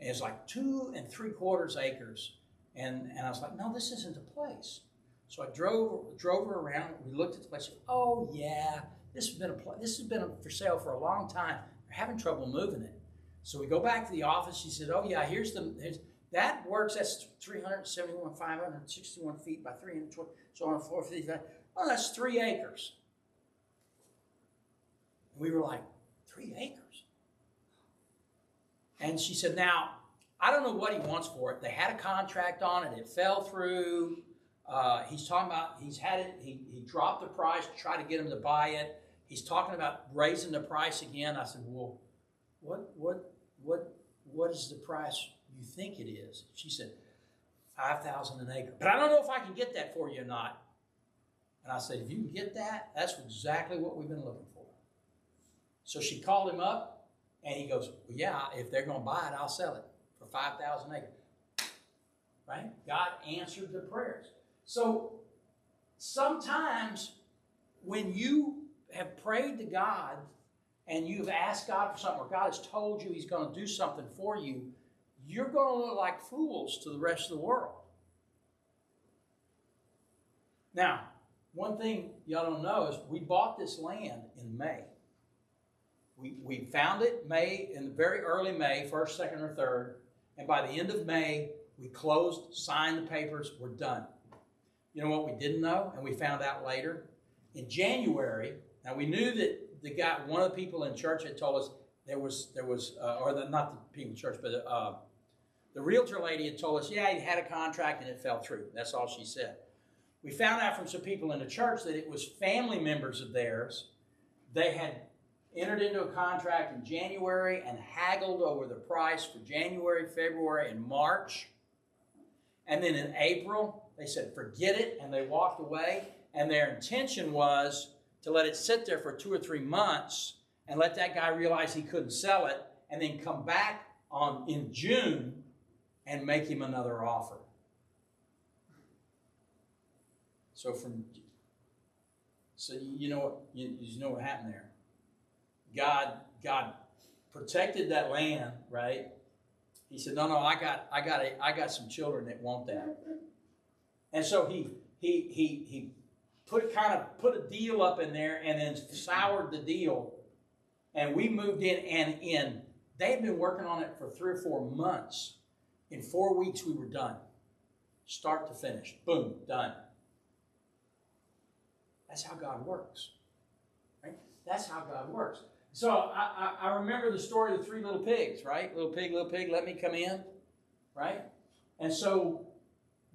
And it's like 2 3/4 acres. And I was like, no, this isn't the place. So I drove her around. We looked at the place. Oh, yeah, this has been for sale for a long time. They're having trouble moving it. So we go back to the office. She said, oh, yeah, that works. That's 561 feet by 320. So on 450. Oh, that's 3 acres. And we were like, 3 acres? And she said, now, I don't know what he wants for it. They had a contract on it. It fell through. He's talking about, he dropped the price to try to get him to buy it. He's talking about raising the price again. I said, well, what is the price you think it is? She said, $5,000 an acre. But I don't know if I can get that for you or not. And I said, if you can get that, that's exactly what we've been looking for. So she called him up. And he goes, well, yeah, if they're going to buy it, I'll sell it for $5,000 an acre. Right? God answered the prayers. So sometimes when you have prayed to God and you've asked God for something, or God has told you He's going to do something for you, you're going to look like fools to the rest of the world. Now, one thing y'all don't know is we bought this land in May. We found it in the very early May, 1st, 2nd, or 3rd, and by the end of May, we closed, signed the papers, we're done. You know what we didn't know, and we found out later? In January, now we knew that one of the people in church had told us not the people in church, but the realtor lady had told us, yeah, he had a contract and it fell through. That's all she said. We found out from some people in the church that it was family members of theirs. They had entered into a contract in January and haggled over the price for January, February, and March. And then in April, they said, forget it, and they walked away. And their intention was to let it sit there for 2 or 3 months and let that guy realize he couldn't sell it, and then come back in June and make him another offer. So you know what happened there. God protected that land, right? He said, no, I got some children that want that. And so he put a deal up in there and then soured the deal. And we moved in, and they had been working on it for 3 or 4 months. In 4 weeks, we were done. Start to finish. Boom, done. That's how God works. Right? That's how God works. So I remember the story of the 3 little pigs, right? Little pig, let me come in. Right? And so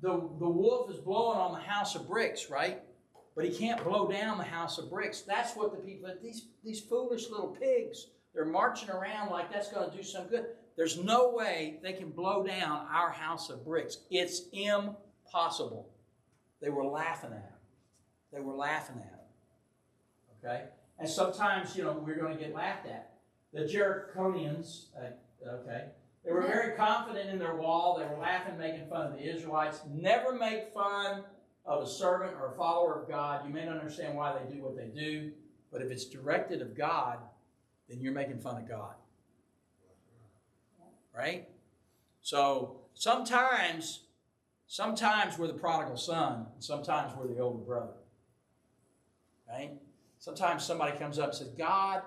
the wolf is blowing on the house of bricks, right? But he can't blow down the house of bricks. That's what the people, these foolish little pigs, they're marching around like that's going to do some good. There's no way they can blow down our house of bricks. It's impossible. They were laughing at him. They were laughing at him. Okay? And sometimes, we're going to get laughed at. The Jericonians, they were very confident in their wall. They were laughing, making fun of the Israelites. Never make fun of a servant or a follower of God. You may not understand why they do what they do, but if it's directed of God, then you're making fun of God. Right? So sometimes we're the prodigal son, and sometimes we're the older brother. Right? Sometimes somebody comes up and says, God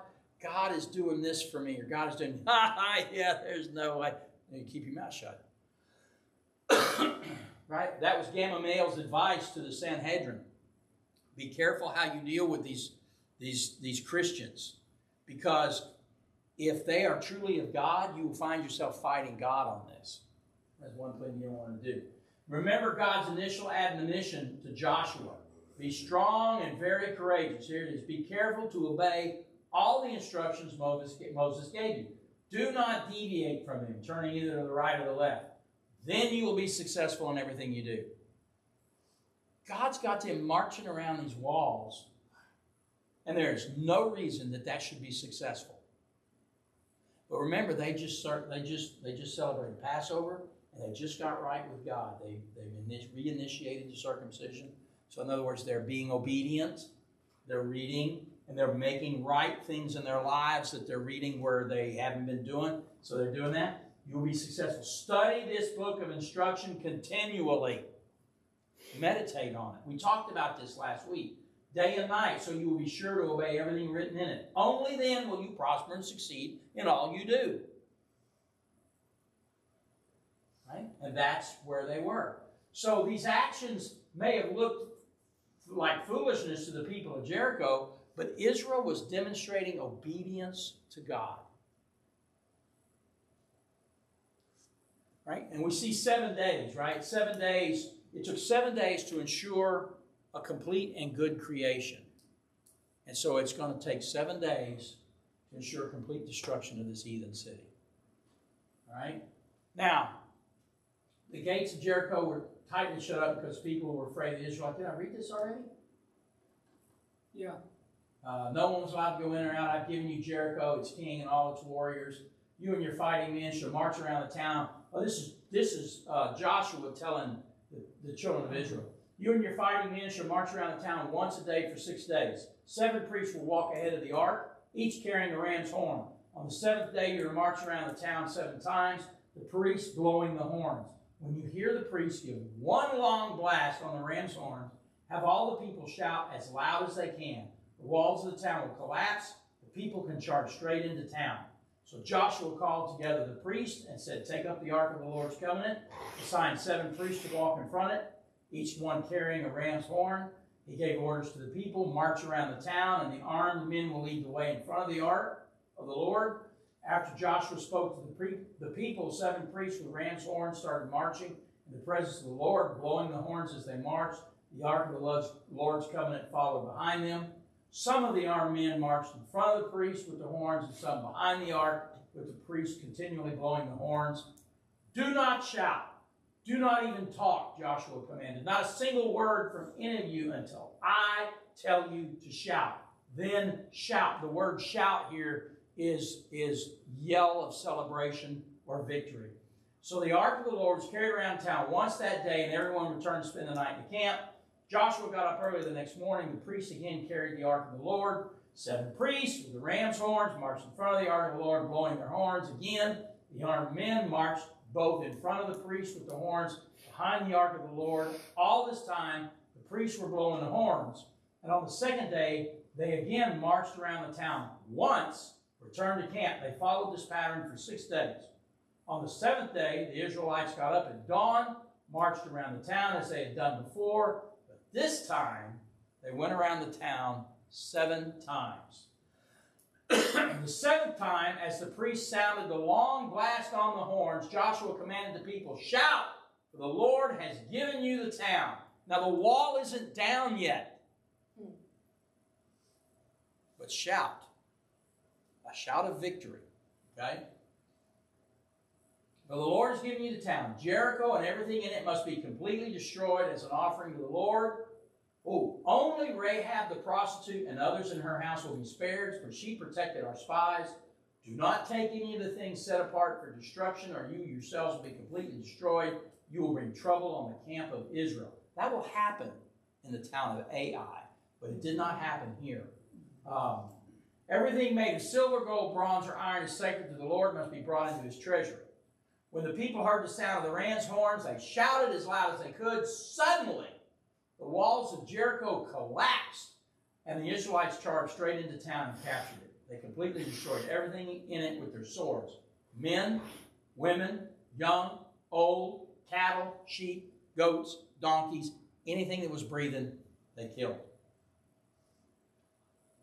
is doing this for me, or God is doing, yeah, there's no way. And you keep your mouth shut. Right? That was Gamaliel's advice to the Sanhedrin. Be careful how you deal with these Christians, because if they are truly of God, you will find yourself fighting God on this. That's one thing you don't want to do. Remember God's initial admonition to Joshua. Be strong and very courageous. Here it is. Be careful to obey all the instructions Moses gave you. Do not deviate from them, turning either to the right or the left. Then you will be successful in everything you do. God's got them marching around these walls, and there's no reason that should be successful. But remember, they just celebrated Passover, and they just got right with God. They reinitiated the circumcision. So in other words, they're being obedient. They're reading, and they're making right things in their lives that they're reading where they haven't been doing. So they're doing that. You'll be successful. Study this book of instruction continually. Meditate on it. We talked about this last week. Day and night, so you will be sure to obey everything written in it. Only then will you prosper and succeed in all you do. Right? And that's where they were. So these actions may have looked like foolishness to the people of Jericho, but Israel was demonstrating obedience to God. Right? And we see 7 days, right? 7 days. It took 7 days to ensure a complete and good creation. And so it's going to take 7 days to ensure complete destruction of this heathen city. All right? Now, the gates of Jericho were tightly shut up because people were afraid of the Israelites. Did I read this already? Yeah. No one was allowed to go in or out. I've given you Jericho, its king, and all its warriors. You and your fighting men shall march around the town. Oh, this is Joshua telling the children of Israel. You and your fighting men shall march around the town once a day for 6 days. 7 priests will walk ahead of the ark, each carrying a ram's horn. On the 7th day, you are to march around the town 7 times, the priests blowing the horns. When you hear the priest give one long blast on the ram's horn, have all the people shout as loud as they can. The walls of the town will collapse. The people can charge straight into town. So Joshua called together the priests and said, take up the ark of the Lord's covenant, assigned 7 priests to walk in front of it, each one carrying a ram's horn. He gave orders to the people, march around the town, and the armed men will lead the way in front of the ark of the Lord. After Joshua spoke to the people, 7 priests with ram's horns started marching in the presence of the Lord, blowing the horns as they marched. The ark of the Lord's covenant followed behind them. Some of the armed men marched in front of the priests with the horns, and some behind the ark, with the priests continually blowing the horns. Do not shout. Do not even talk, Joshua commanded. Not a single word from any of you until I tell you to shout. then shout. The word shout here is yell of celebration or victory. So the ark of the Lord was carried around town once that day, and everyone returned to spend the night in the camp. Joshua got up early the next morning. The priests again carried the ark of the Lord. 7 priests with the ram's horns marched in front of the ark of the Lord, blowing their horns. Again, the armed men marched both in front of the priests with the horns, behind the ark of the Lord. All this time, the priests were blowing the horns. And on the second day, they again marched around the town once, returned to camp. They followed this pattern for 6 days. On the 7th day, the Israelites got up at dawn, marched around the town as they had done before, but this time they went around the town 7 times. The 7th time, as the priest sounded the long blast on the horns, Joshua commanded the people, "Shout, for the Lord has given you the town." Now the wall isn't down yet, but shout. A shout of victory, okay? "For the Lord has given you the town. Jericho and everything in it must be completely destroyed as an offering to the Lord. Oh, only Rahab the prostitute and others in her house will be spared, for she protected our spies. Do not take any of the things set apart for destruction, or you yourselves will be completely destroyed. You will bring trouble on the camp of Israel." That will happen in the town of Ai, but it did not happen here. "Everything made of silver, gold, bronze, or iron is sacred to the Lord, must be brought into his treasury." When the people heard the sound of the ram's horns, they shouted as loud as they could. Suddenly, the walls of Jericho collapsed, and the Israelites charged straight into town and captured it. They completely destroyed everything in it with their swords. Men, women, young, old, cattle, sheep, goats, donkeys, anything that was breathing, they killed.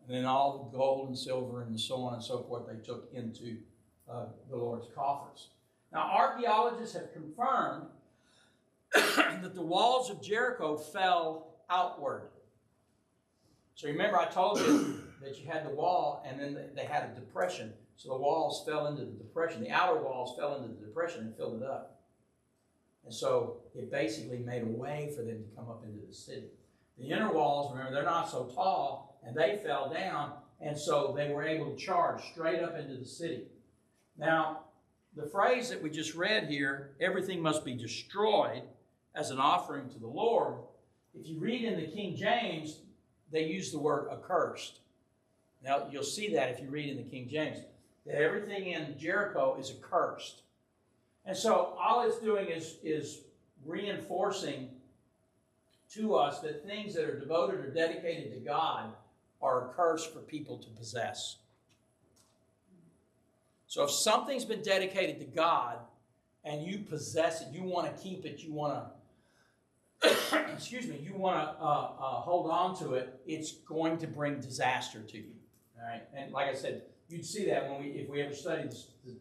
And then all the gold and silver and so on and so forth they took into the Lord's coffers. Now, archaeologists have confirmed that the walls of Jericho fell outward. So remember I told you that you had the wall and then they had a depression. So the walls fell into the depression. The outer walls fell into the depression and filled it up. And so it basically made a way for them to come up into the city. The inner walls, remember, they're not so tall, and they fell down, and so they were able to charge straight up into the city. Now, the phrase that we just read here, everything must be destroyed as an offering to the Lord, if you read in the King James, they use the word accursed. Now, you'll see that if you read in the King James, that everything in Jericho is accursed. And so all it's doing is reinforcing to us that things that are devoted or dedicated to God are a curse for people to possess. So if something's been dedicated to God and you possess it, you want to keep it, you want to, you want to hold on to it, it's going to bring disaster to you. All right, and like I said, you'd see that if we ever studied the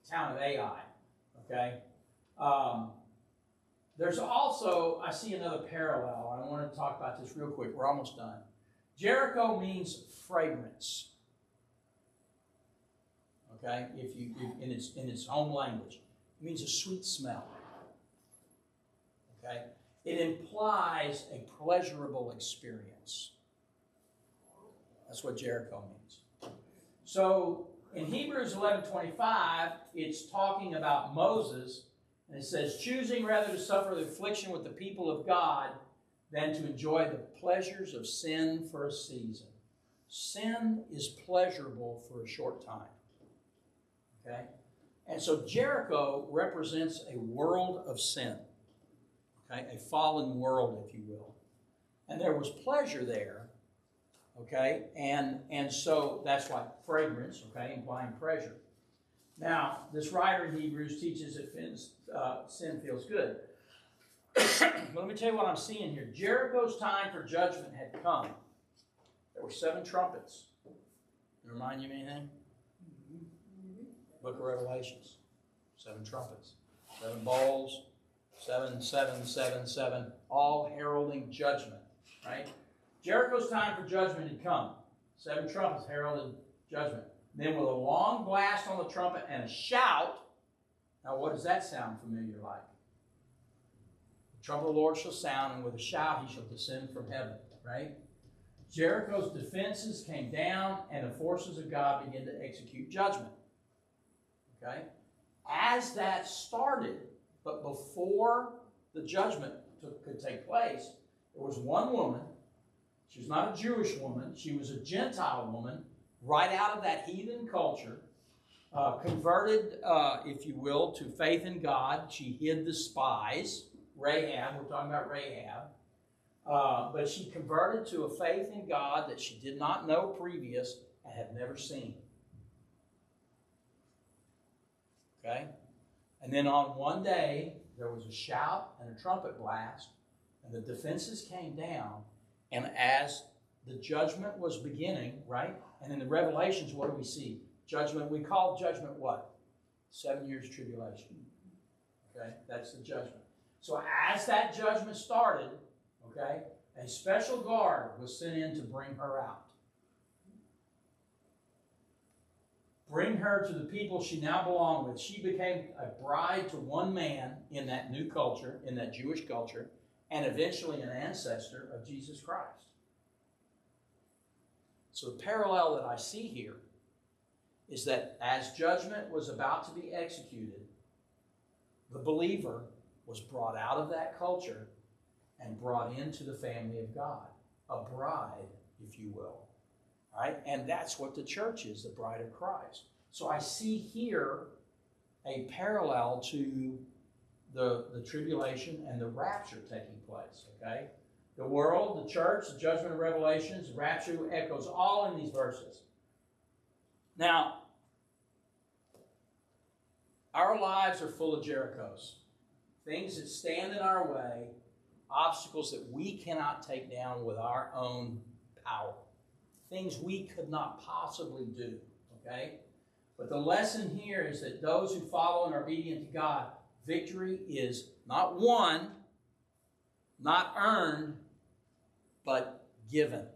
town of Ai. Okay. There's also, I see another parallel. I want to talk about this real quick. We're almost done. Jericho means fragrance. Okay, in its home language, it means a sweet smell. Okay, it implies a pleasurable experience. That's what Jericho means. So in Hebrews 11:25, it's talking about Moses, and it says, choosing rather to suffer the affliction with the people of God than to enjoy the pleasures of sin for a season. Sin is pleasurable for a short time. Okay? And so Jericho represents a world of sin. Okay? A fallen world, if you will. And there was pleasure there. Okay? And so that's why fragrance, okay, implying pleasure. Now, this writer in Hebrews teaches that sin feels good. But let me tell you what I'm seeing here. Jericho's time for judgment had come. There were 7 trumpets. Does it remind you of anything? Book of Revelations. 7 trumpets. 7 bowls. 7, 7, 7, 7. All heralding judgment. Right? Jericho's time for judgment had come. 7 trumpets heralded judgment. Then with a long blast on the trumpet and a shout. Now what does that sound familiar like? The trumpet of the Lord shall sound, and with a shout he shall descend from heaven. Right? Jericho's defenses came down, and the forces of God began to execute judgment. Okay? As that started, but before the judgment could take place, there was one woman. She was not a Jewish woman. She was a Gentile woman, right out of that heathen culture, converted, if you will, to faith in God. She hid the spies. Rahab, we're talking about Rahab. But she converted to a faith in God that she did not know previous and had never seen. Okay? And then on one day, there was a shout and a trumpet blast, and the defenses came down, and as the judgment was beginning, right? And in the Revelations, what do we see? Judgment, we call judgment what? 7 years tribulation. Okay? That's the judgment. So as that judgment started, okay, a special guard was sent in to bring her out. Bring her to the people she now belonged with. She became a bride to one man in that new culture, in that Jewish culture, and eventually an ancestor of Jesus Christ. So the parallel that I see here is that as judgment was about to be executed, the believer was brought out of that culture and brought into the family of God. A bride, if you will. Right? And that's what the church is, the bride of Christ. So I see here a parallel to the tribulation and the rapture taking place. Okay? The world, the church, the judgment of Revelations, the rapture echoes all in these verses. Now, our lives are full of Jerichos. Things that stand in our way, obstacles that we cannot take down with our own power. Things we could not possibly do, okay? But the lesson here is that those who follow and are obedient to God, victory is not won, not earned, but given.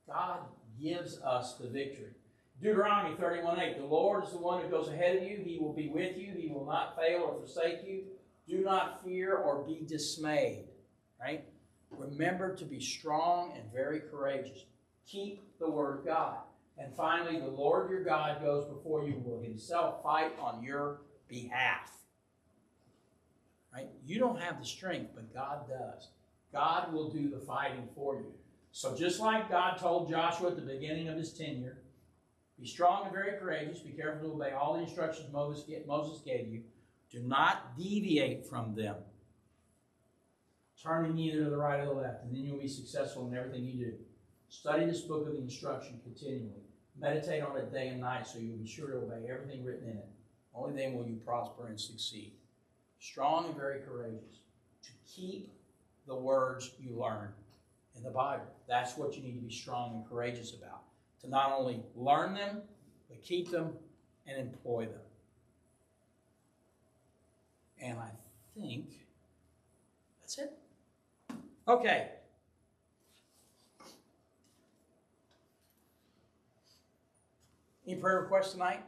God gives us the victory. Deuteronomy 31:8, the Lord is the one who goes ahead of you. He will be with you. He will not fail or forsake you. Do not fear or be dismayed, right? Remember to be strong and very courageous. Keep the word of God. And finally, the Lord your God goes before you, will himself fight on your behalf. Right? You don't have the strength, but God does. God will do the fighting for you. So just like God told Joshua at the beginning of his tenure, be strong and very courageous. Be careful to obey all the instructions Moses gave you. Do not deviate from them. Turning neither to the right or the left, and then you'll be successful in everything you do. Study this book of the instruction continually. Meditate on it day and night so you'll be sure to obey everything written in it. Only then will you prosper and succeed. Strong and very courageous. To keep the words you learn in the Bible. That's what you need to be strong and courageous about. To not only learn them, but keep them and employ them. And I think that's it. Okay. Any prayer requests tonight?